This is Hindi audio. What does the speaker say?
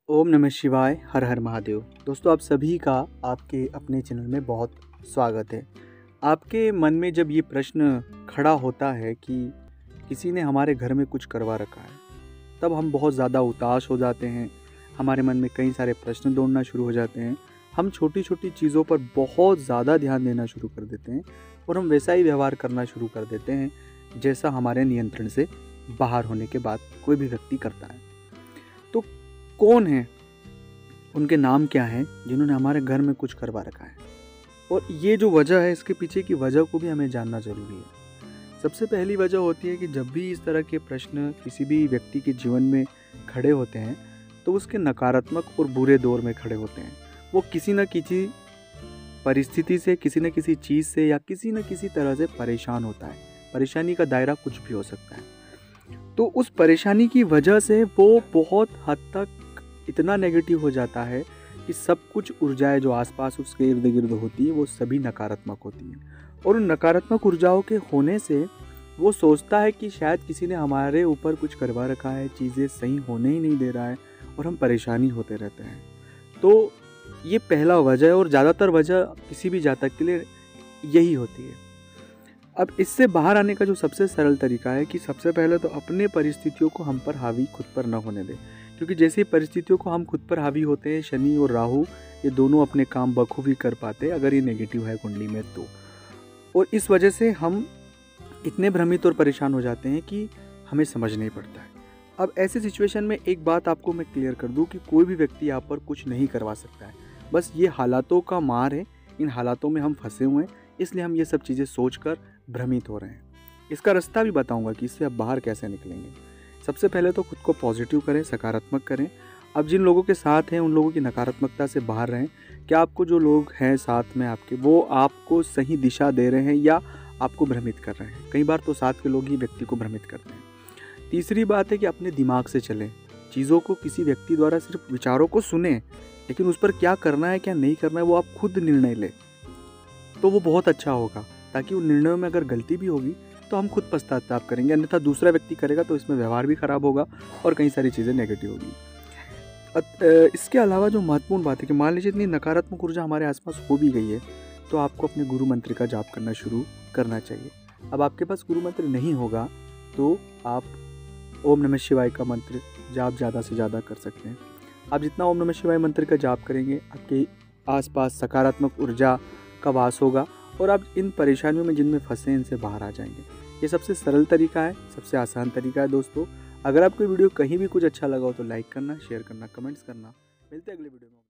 ओम नमः शिवाय, हर हर महादेव। दोस्तों, आप सभी का आपके अपने चैनल में बहुत स्वागत है। आपके मन में जब ये प्रश्न खड़ा होता है कि किसी ने हमारे घर में कुछ करवा रखा है, तब हम बहुत ज़्यादा उदास हो जाते हैं। हमारे मन में कई सारे प्रश्न दौड़ना शुरू हो जाते हैं। हम छोटी छोटी चीज़ों पर बहुत ज़्यादा ध्यान देना शुरू कर देते हैं और हम वैसा ही व्यवहार करना शुरू कर देते हैं जैसा हमारे नियंत्रण से बाहर होने के बाद कोई भी व्यक्ति करता है। तो कौन है, उनके नाम क्या हैं जिन्होंने हमारे घर में कुछ करवा रखा है, और ये जो वजह है, इसके पीछे की वजह को भी हमें जानना ज़रूरी है। सबसे पहली वजह होती है कि जब भी इस तरह के प्रश्न किसी भी व्यक्ति के जीवन में खड़े होते हैं तो उसके नकारात्मक और बुरे दौर में खड़े होते हैं। वो किसी न किसी परिस्थिति से, किसी न किसी चीज़ से या किसी न किसी तरह से परेशान होता है। परेशानी का दायरा कुछ भी हो सकता है। तो उस परेशानी की वजह से वो बहुत हद तक इतना नेगेटिव हो जाता है कि सब कुछ ऊर्जाएं जो आसपास उसके इर्द गिर्द होती है वो सभी नकारात्मक होती हैं। और उन नकारात्मक ऊर्जाओं के होने से वो सोचता है कि शायद किसी ने हमारे ऊपर कुछ करवा रखा है, चीज़ें सही होने ही नहीं दे रहा है और हम परेशानी होते रहते हैं। तो ये पहला वजह है, और ज़्यादातर वजह किसी भी जातक के लिए यही होती है। अब इससे बाहर आने का जो सबसे सरल तरीका है कि सबसे पहले तो अपने परिस्थितियों को हम पर हावी खुद पर न होने दें, क्योंकि जैसे परिस्थितियों को हम खुद पर हावी होते हैं, शनि और राहु ये दोनों अपने काम बखूबी कर पाते हैं अगर ये नेगेटिव है कुंडली में तो। और इस वजह से हम इतने भ्रमित और परेशान हो जाते हैं कि हमें समझ नहीं पड़ता है। अब ऐसे सिचुएशन में एक बात आपको मैं क्लियर कर दूं कि कोई भी व्यक्ति आप पर कुछ नहीं करवा सकता है। बस ये हालातों का मार है, इन हालातों में हम फंसे हुए हैं, इसलिए हम ये सब चीज़ें सोचकर भ्रमित हो रहे हैं। इसका रास्ता भी बताऊंगा कि इससे आप बाहर कैसे निकलेंगे। सबसे पहले तो खुद को पॉजिटिव करें, सकारात्मक करें। अब जिन लोगों के साथ हैं उन लोगों की नकारात्मकता से बाहर रहें। क्या आपको जो लोग हैं साथ में आपके, वो आपको सही दिशा दे रहे हैं या आपको भ्रमित कर रहे हैं? कई बार तो साथ के लोग ही व्यक्ति को भ्रमित करते हैं। तीसरी बात है कि अपने दिमाग से चलें। चीज़ों को किसी व्यक्ति द्वारा सिर्फ विचारों को सुने, लेकिन उस पर क्या करना है क्या नहीं करना है वो आप खुद निर्णय लें, तो वो बहुत अच्छा होगा। ताकि उन निर्णयों में अगर गलती भी होगी तो हम खुद पश्चाताप करेंगे, अन्यथा दूसरा व्यक्ति करेगा तो इसमें व्यवहार भी खराब होगा और कई सारी चीज़ें नेगेटिव होगी। इसके अलावा जो महत्वपूर्ण बात है कि मान लीजिए इतनी नकारात्मक ऊर्जा हमारे आसपास हो भी गई है तो आपको अपने गुरु मंत्र का जाप करना शुरू करना चाहिए। अब आपके पास गुरु मंत्र नहीं होगा तो आप ओम नमः शिवाय का मंत्र जाप ज़्यादा से ज़्यादा कर सकते हैं। आप जितना ओम नमः शिवाय मंत्र का जाप करेंगे आपके आसपास सकारात्मक ऊर्जा का वास होगा और आप इन परेशानियों में जिनमें फंसे हैं इनसे बाहर आ जाएंगे। ये सबसे सरल तरीका है, सबसे आसान तरीका है। दोस्तों, अगर आपको वीडियो कहीं भी कुछ अच्छा लगा हो तो लाइक करना, शेयर करना, कमेंट्स करना। मिलते हैं अगले वीडियो में।